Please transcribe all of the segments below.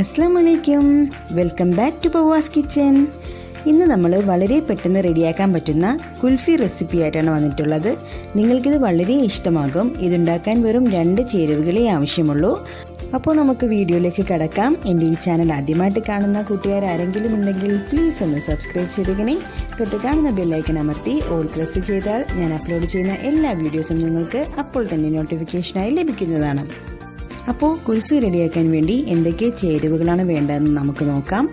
അസ്സലാമലൈക്കും, welcome back to Pavas kitchen. ഇന്ന് നമ്മൾ വളരെ പെട്ടെന്ന് റെഡിയാക്കാൻ പറ്റുന്ന കുൽഫി റെസിപ്പി ആയിട്ടാണ് വന്നിട്ടുള്ളത്. നിങ്ങൾക്കിത് വളരെ ഇഷ്ടമാകും. ഇതുണ്ടാക്കാൻ വെറും 2 ചേരുവകളേ ആവശ്യമുള്ളൂ. അപ്പോൾ നമുക്ക് വീഡിയോയിലേക്ക് കടക്കാം. എൻ്റെ ഈ ചാനൽ ആദ്യമായിട്ട് കാണുന്ന കൂട്ടുകാർ ആരെങ്കിലും ഉണ്ടെങ്കിൽ പ്ലീസ് ഒന്ന് സബ്സ്ക്രൈബ് ചെയ്തേക്കണേ. തൊട്ട് കാണുന്ന ബെല്ലൈക്കൺ അമർത്തി ഓൾ പ്രസ് ചെയ്താൽ ഞാൻ അപ്ലോഡ് ചെയ്യുന്ന എല്ലാ വീഡിയോസും നിങ്ങൾക്ക് അപ്പോൾ തന്നെ നോട്ടിഫിക്കേഷനായി ലഭിക്കുന്നതാണ്. അപ്പോൾ കുൽഫി റെഡിയാക്കാൻ വേണ്ടി എന്തൊക്കെ ചേരുവകളാണ് വേണ്ടതെന്ന് നമുക്ക് നോക്കാം.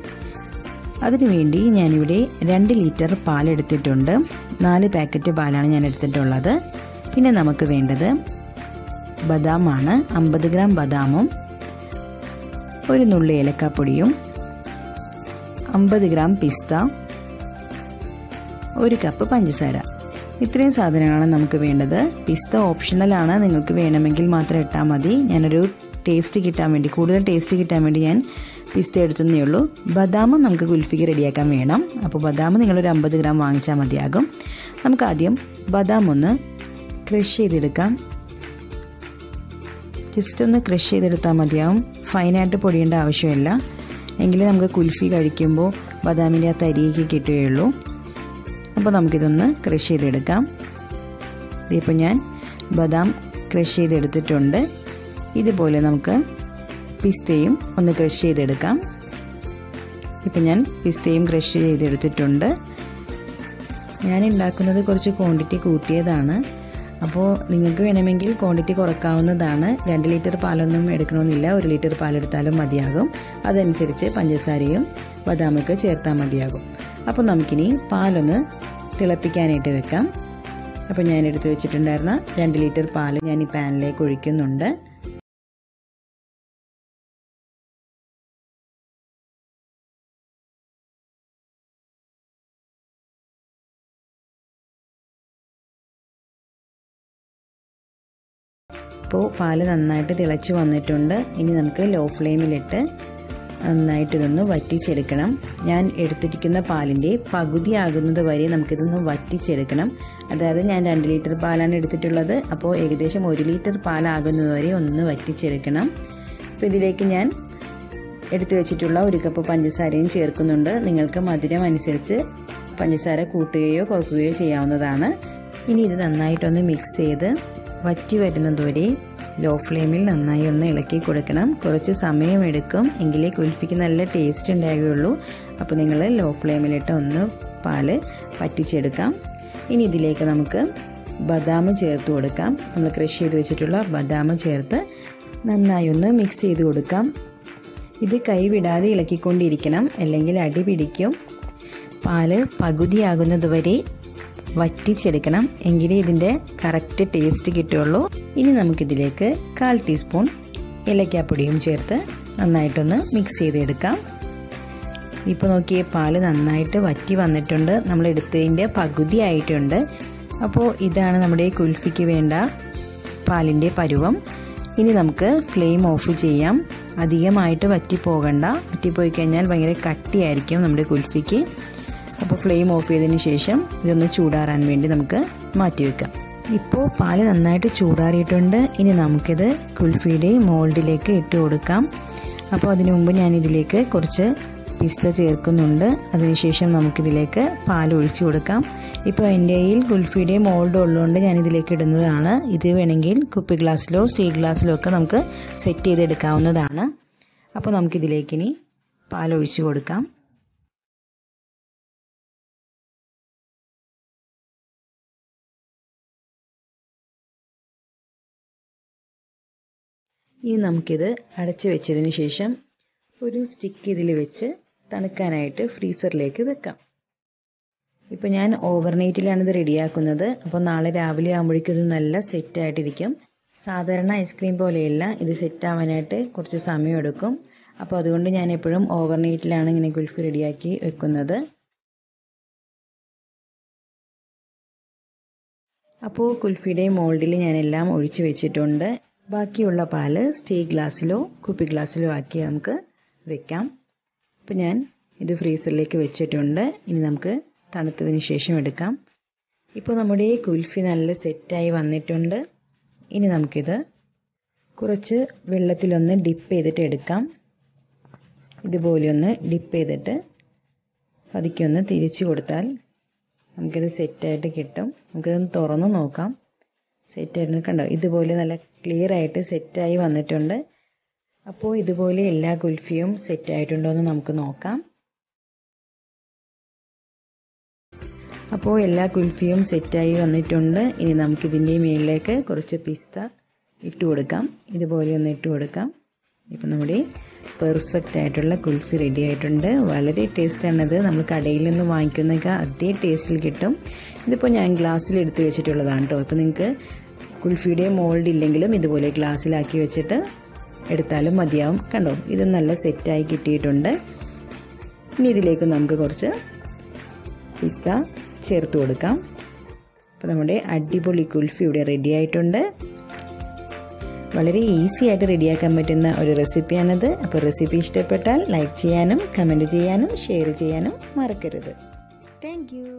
അതിനുവേണ്ടി ഞാനിവിടെ 2 ലിറ്റർ പാലെടുത്തിട്ടുണ്ട്. 4 പാക്കറ്റ് പാലാണ് ഞാൻ എടുത്തിട്ടുള്ളത്. പിന്നെ നമുക്ക് വേണ്ടത് ബദാമാണ്. 50 ഗ്രാം ബദാമും 1 നുള്ളി ഏലക്കാപ്പൊടിയും 50 ഗ്രാം പിസ്ത, 1 കപ്പ് പഞ്ചസാര. ഇത്രയും സാധനങ്ങളാണ് നമുക്ക് വേണ്ടത്. പിസ്ത ഓപ്ഷണലാണ്, നിങ്ങൾക്ക് വേണമെങ്കിൽ മാത്രം ഇട്ടാൽ മതി. ഞാനൊരു ടേസ്റ്റ് കിട്ടാൻ വേണ്ടി, കൂടുതൽ ടേസ്റ്റ് കിട്ടാൻ വേണ്ടി ഞാൻ പിസ്ത എടുത്തതേ ഉള്ളൂ. ബദാമും നമുക്ക് കുൽഫിക്ക് റെഡിയാക്കാൻ വേണം. അപ്പോൾ ബദാം നിങ്ങളൊരു 50 ഗ്രാം വാങ്ങിച്ചാൽ മതിയാകും. നമുക്ക് ആദ്യം ബദാം ഒന്ന് ക്രഷ് ചെയ്തെടുക്കാം. ജസ്റ്റ് ഒന്ന് ക്രഷ് ചെയ്തെടുത്താൽ മതിയാവും. ഫൈനായിട്ട് പൊടിയേണ്ട ആവശ്യമില്ല. എങ്കിലേ നമുക്ക് കുൽഫി കഴിക്കുമ്പോൾ ബദാമിൻ്റെ ആ തരിയൊക്കെ കിട്ടുകയുള്ളൂ. അപ്പോൾ നമുക്കിതൊന്ന് ക്രഷ് ചെയ്തെടുക്കാം. ഇതിപ്പോൾ ഞാൻ ബദാം ക്രഷ് ചെയ്തെടുത്തിട്ടുണ്ട്. ഇതുപോലെ നമുക്ക് പിസ്തയും ഒന്ന് ക്രഷ് ചെയ്തെടുക്കാം. ഇപ്പം ഞാൻ പിസ്തയും ക്രഷ് ചെയ്തെടുത്തിട്ടുണ്ട്. ഞാൻ ഉണ്ടാക്കുന്നത് കുറച്ച് ക്വാണ്ടിറ്റി കൂട്ടിയതാണ്. അപ്പോൾ നിങ്ങൾക്ക് വേണമെങ്കിൽ ക്വാണ്ടിറ്റി കുറക്കാവുന്നതാണ്. 2 ലിറ്റർ പാലൊന്നും എടുക്കണമെന്നില്ല. 1 ലിറ്റർ പാലെടുത്താലും മതിയാകും. അതനുസരിച്ച് പഞ്ചസാരയും ബദാമൊക്കെ ചേർത്താൽ മതിയാകും. അപ്പോൾ നമുക്കിനി പാലൊന്ന് തിളപ്പിക്കാനായിട്ട് വെക്കാം. അപ്പോൾ ഞാൻ എടുത്ത് വെച്ചിട്ടുണ്ടായിരുന്ന 2 ലിറ്റർ പാൽ ഞാൻ ഈ പാനിലേക്ക് ഒഴിക്കുന്നുണ്ട്. ഇപ്പോൾ പാല് നന്നായിട്ട് തിളച്ച് വന്നിട്ടുണ്ട്. ഇനി നമുക്ക് ലോ ഫ്ലെയിമിലിട്ട് നന്നായിട്ട് ഇതൊന്ന് വറ്റിച്ചെടുക്കണം. ഞാൻ എടുത്തിരിക്കുന്ന പാലിൻ്റെ പകുതി ആകുന്നത് വരെ നമുക്കിതൊന്ന് വറ്റിച്ചെടുക്കണം. അതായത് ഞാൻ 2 ലിറ്റർ പാലാണ് എടുത്തിട്ടുള്ളത്. അപ്പോൾ ഏകദേശം 1 ലിറ്റർ പാലാകുന്നത് വരെ ഒന്ന് വറ്റിച്ചെടുക്കണം. അപ്പോൾ ഇതിലേക്ക് ഞാൻ എടുത്തു വെച്ചിട്ടുള്ള 1 കപ്പ് പഞ്ചസാരയും ചേർക്കുന്നുണ്ട്. നിങ്ങൾക്ക് മധുരം അനുസരിച്ച് പഞ്ചസാര കൂട്ടുകയോ കുറയ്ക്കുകയോ ചെയ്യാവുന്നതാണ്. ഇനി ഇത് നന്നായിട്ടൊന്ന് മിക്സ് ചെയ്ത് വറ്റി വരുന്നതുവരെ ലോ ഫ്ലെയിമിൽ നന്നായി ഒന്ന് ഇളക്കി കൊടുക്കണം. കുറച്ച് സമയമെടുക്കും, എങ്കിലേ കുൽഫിക്ക് നല്ല ടേസ്റ്റ് ഉണ്ടാകുകയുള്ളൂ. അപ്പോൾ നിങ്ങൾ ലോ ഫ്ലെയിമിലിട്ട് ഒന്ന് പാല് വറ്റിച്ചെടുക്കാം. ഇനി ഇതിലേക്ക് നമുക്ക് ബദാം ചേർത്ത് കൊടുക്കാം. നമ്മൾ ക്രഷ് ചെയ്ത് വെച്ചിട്ടുള്ള ബദാം ചേർത്ത് നന്നായി ഒന്ന് മിക്സ് ചെയ്ത് കൊടുക്കാം. ഇത് കൈവിടാതെ ഇളക്കിക്കൊണ്ടിരിക്കണം, അല്ലെങ്കിൽ അടി പിടിക്കും. പാല് പകുതിയാകുന്നത് വരെ വറ്റിച്ചെടുക്കണം, എങ്കിലേ ഇതിൻ്റെ കറക്റ്റ് ടേസ്റ്റ് കിട്ടുകയുള്ളൂ. ഇനി നമുക്കിതിലേക്ക് 1/4 ടീസ്പൂൺ ഏലക്കാപ്പൊടിയും ചേർത്ത് നന്നായിട്ടൊന്ന് മിക്സ് ചെയ്തെടുക്കാം. ഇപ്പോൾ നോക്കിയേ, പാല് നന്നായിട്ട് വറ്റി വന്നിട്ടുണ്ട്. നമ്മൾ എടുത്തതിൻ്റെ പകുതി ആയിട്ടുണ്ട്. അപ്പോൾ ഇതാണ് നമ്മുടെ കുൽഫിക്ക് വേണ്ട പാലിൻ്റെ പരുവം. ഇനി നമുക്ക് ഫ്ലെയിം ഓഫ് ചെയ്യാം. അധികമായിട്ട് വറ്റിപ്പോകണ്ട. വറ്റിപ്പോയി കഴിഞ്ഞാൽ ഭയങ്കര കട്ടിയായിരിക്കും നമ്മുടെ കുൽഫിക്ക്. അപ്പോൾ ഫ്ലെയിം ഓഫ് ചെയ്തതിന് ശേഷം ഇതൊന്ന് ചൂടാറാൻ വേണ്ടി നമുക്ക് മാറ്റിവെക്കാം. ഇപ്പോൾ പാല് നന്നായിട്ട് ചൂടാറിയിട്ടുണ്ട്. ഇനി നമുക്കിത് കുൽഫിയുടെ മോൾഡിലേക്ക് ഇട്ട് കൊടുക്കാം. അപ്പോൾ അതിനു മുമ്പ് ഞാനിതിലേക്ക് കുറച്ച് പിസ്ത ചേർക്കുന്നുണ്ട്. അതിനുശേഷം നമുക്കിതിലേക്ക് പാൽ ഒഴിച്ചു കൊടുക്കാം. ഇപ്പോൾ എൻ്റെ കയ്യിൽ കുൽഫിയുടെ മോൾഡ് ഉള്ളതുകൊണ്ട് ഞാനിതിലേക്ക് ഇടുന്നതാണ്. ഇത് വേണമെങ്കിൽ കുപ്പി ഗ്ലാസ്സിലോ സ്റ്റീൽ ഗ്ലാസ്സിലോ ഒക്കെ നമുക്ക് സെറ്റ് ചെയ്തെടുക്കാവുന്നതാണ്. അപ്പോൾ നമുക്കിതിലേക്കിനി പാൽ ഒഴിച്ചു കൊടുക്കാം. ഇനി നമുക്കിത് അടച്ചു വെച്ചതിന് ശേഷം ഒരു സ്റ്റിക്ക് ഇതിൽ വെച്ച് തണുക്കാനായിട്ട് ഫ്രീസറിലേക്ക് വെക്കാം. ഇപ്പോൾ ഞാൻ ഓവർനൈറ്റിലാണ് ഇത് റെഡിയാക്കുന്നത്. അപ്പോൾ നാളെ രാവിലെ ആകുമ്പോഴേക്കും ഇത് നല്ല സെറ്റായിട്ടിരിക്കും. സാധാരണ ഐസ്ക്രീം പോലെയല്ല, ഇത് സെറ്റാവാനായിട്ട് കുറച്ച് സമയമെടുക്കും. അപ്പോൾ അതുകൊണ്ട് ഞാൻ എപ്പോഴും ഓവർനൈറ്റിലാണ് ഇങ്ങനെ കുൽഫി റെഡിയാക്കി വെക്കുന്നത്. അപ്പോൾ കുൽഫിയുടെ മോൾഡിൽ ഞാനെല്ലാം ഒഴിച്ചു വെച്ചിട്ടുണ്ട്. ബാക്കിയുള്ള പാല് സ്റ്റീൽ ഗ്ലാസ്സിലോ കുപ്പി ഗ്ലാസ്സിലോ ആക്കി നമുക്ക് വെക്കാം. അപ്പോൾ ഞാൻ ഇത് ഫ്രീസറിലേക്ക് വെച്ചിട്ടുണ്ട്. ഇനി നമുക്ക് തണുത്തതിന് ശേഷം എടുക്കാം. ഇപ്പോൾ നമ്മുടെ കുൽഫി നല്ല സെറ്റായി വന്നിട്ടുണ്ട്. ഇനി നമുക്കിത് കുറച്ച് വെള്ളത്തിലൊന്ന് ഡിപ്പ് ചെയ്തിട്ട് എടുക്കാം. ഇതുപോലെ ഒന്ന് ഡിപ്പ് ചെയ്തിട്ട് പതുക്കെ ഒന്ന് തിരിച്ചു കൊടുത്താൽ നമുക്കിത് സെറ്റായിട്ട് കിട്ടും. നമുക്കിതൊന്ന് തുറന്ന് നോക്കാം. സെറ്റായിട്ട് കണ്ടോ, ഇതുപോലെ നല്ല ക്ലിയർ ആയിട്ട് സെറ്റായി വന്നിട്ടുണ്ട്. അപ്പോൾ ഇതുപോലെ എല്ലാ കുൽഫിയും സെറ്റായിട്ടുണ്ടോ എന്ന് നമുക്ക് നോക്കാം. അപ്പോൾ എല്ലാ കുൽഫിയും സെറ്റായി വന്നിട്ടുണ്ട്. ഇനി നമുക്കിതിൻ്റെ മുകളിലേക്ക് കുറച്ച് പിസ്ത ഇട്ട് കൊടുക്കാം. ഇതുപോലെ ഒന്ന് ഇട്ട് കൊടുക്കാം. ഇപ്പം നമ്മുടെ പെർഫെക്റ്റ് ആയിട്ടുള്ള കുൽഫി റെഡി ആയിട്ടുണ്ട്. വളരെ ടേസ്റ്റാണത്. നമ്മൾ കടയിൽ നിന്ന് വാങ്ങിക്കുന്നതൊക്കെ അതേ ടേസ്റ്റിൽ കിട്ടും. ഇതിപ്പോൾ ഞാൻ ഗ്ലാസ്സിൽ എടുത്ത് വെച്ചിട്ടുള്ളതാണ് കേട്ടോ. ഇപ്പോൾ നിങ്ങൾക്ക് കുൽഫിയുടെ മോൾഡ് ഇല്ലെങ്കിലും ഇതുപോലെ ഗ്ലാസ്സിലാക്കി വെച്ചിട്ട് എടുത്താലും മതിയാവും. കണ്ടോ, ഇത് നല്ല സെറ്റായി കിട്ടിയിട്ടുണ്ട്. ഇനി ഇതിലേക്ക് നമുക്ക് കുറച്ച് പിസ്ത ചേർത്ത് കൊടുക്കാം. അപ്പോൾ നമ്മുടെ അടിപൊളി കുൽഫി ഇവിടെ റെഡി ആയിട്ടുണ്ട്. വളരെ ഈസി ആയിട്ട് റെഡിയാക്കാൻ പറ്റുന്ന ഒരു റെസിപ്പിയാണിത്. അപ്പോൾ റെസിപ്പി ഇഷ്ടപ്പെട്ടാൽ ലൈക്ക് ചെയ്യാനും കമൻറ്റ് ചെയ്യാനും ഷെയർ ചെയ്യാനും മറക്കരുത്. Thank you.